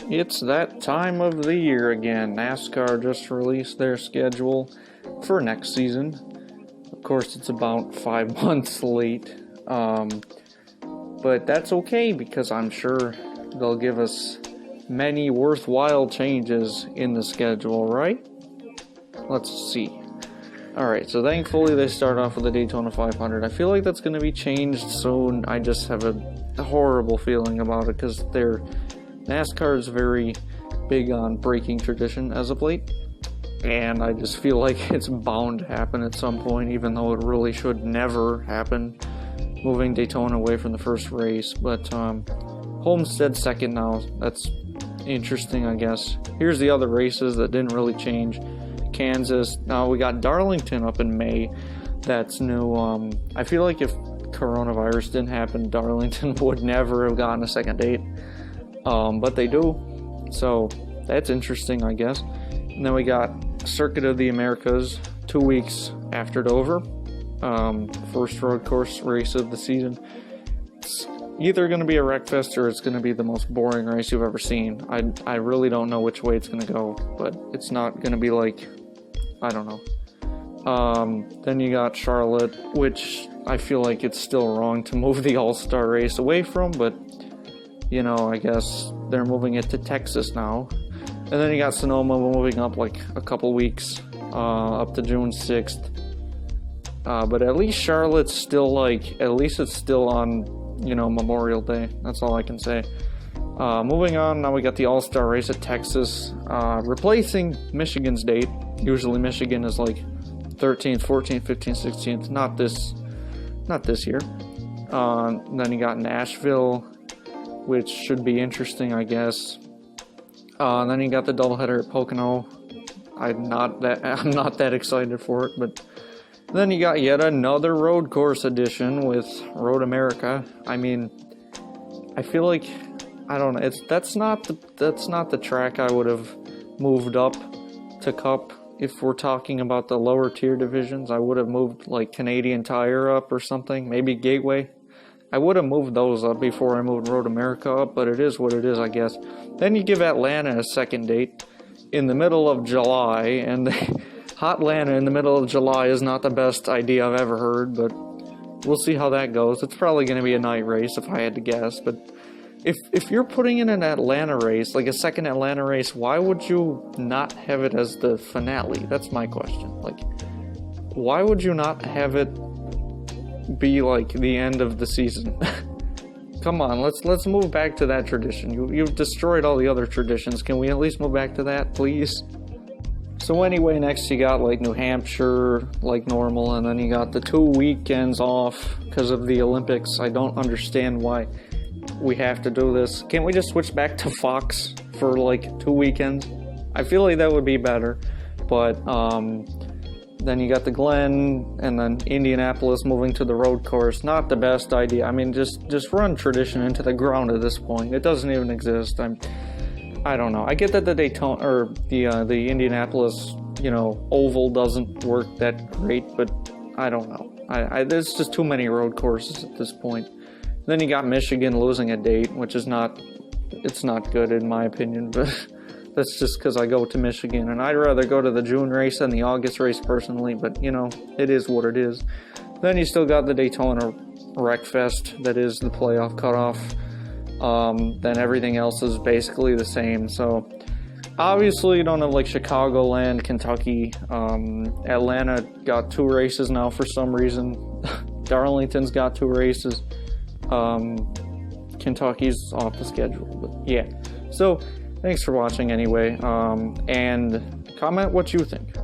it's that time of the year again. NASCAR just released their schedule for next season. Of course, it's about 5 months late, but that's okay because I'm sure they'll give us many worthwhile changes in the schedule, right? Let's see. Alright, so thankfully they start off with the Daytona 500. I feel like that's going to be changed soon. I just have a horrible feeling about it because NASCAR is very big on breaking tradition as of late. And I just feel like it's bound to happen at some point, even though it really should never happen, moving Daytona away from the first race. But Homestead second now. That's interesting, I guess. Here's the other races that didn't really change. Kansas. Now we got Darlington up in May. That's new. I feel like if coronavirus didn't happen, Darlington would never have gotten a second date. But they do. So that's interesting, I guess. And then we got Circuit of the Americas 2 weeks after Dover. First road course race of the season. It's either going to be a wreck fest or it's going to be the most boring race you've ever seen. I really don't know which way it's going to go, but it's not going to be like, I don't know. Then you got Charlotte, which I feel like it's still wrong to move the All-Star race away from, but, you know, I guess they're moving it to Texas now. And then you got Sonoma moving up like a couple weeks, up to June 6th. But at least Charlotte's still like, at least it's still on, you know, Memorial Day. That's all I can say. Moving on, now we got the All-Star race at Texas, replacing Michigan's date. Usually Michigan is like 13th, 14th, 15th, 16th. Not this year. Then you got Nashville, which should be interesting, I guess. Then you got the doubleheader at Pocono. I'm not that excited for it, but then you got yet another road course edition with Road America. I mean, I feel like, I don't know, that's not the track I would have moved up to Cup. If we're talking about the lower tier divisions, I would have moved like Canadian Tire up or something, maybe Gateway. I would have moved those up before I moved Road America up, but it is what it is, I guess. Then you give Atlanta a second date in the middle of July, and hot Atlanta in the middle of July is not the best idea I've ever heard, but we'll see how that goes. It's probably going to be a night race if I had to guess, but if you're putting in an Atlanta race, like a second Atlanta race, why would you not have it as the finale? That's my question. Like, why would you not have it be like the end of the season? Come on, let's move back to that tradition. You've destroyed all the other traditions. Can we at least move back to that, please? So anyway, next you got like New Hampshire, like normal, and then you got the 2 weekends off because of the Olympics. I don't understand why we have to do this. Can't we just switch back to Fox for like 2 weekends? I feel like that would be better, but then you got the Glen, and then Indianapolis moving to the road course. Not the best idea. I mean, just run tradition into the ground at this point. It doesn't even exist. I don't know. I get that the Daytona or the Indianapolis, you know, oval doesn't work that great, but I don't know. There's just too many road courses at this point. Then you got Michigan losing a date, which is not good in my opinion, but that's just because I go to Michigan, and I'd rather go to the June race than the August race personally, but, you know, it is what it is. Then you still got the Daytona Wreck Fest, that is the playoff cutoff. Then everything else is basically the same, so obviously you don't have, like, Chicagoland, Kentucky. Atlanta got 2 races now for some reason. Darlington's got 2 races. Kentucky's off the schedule, but yeah. So thanks for watching anyway, and comment what you think.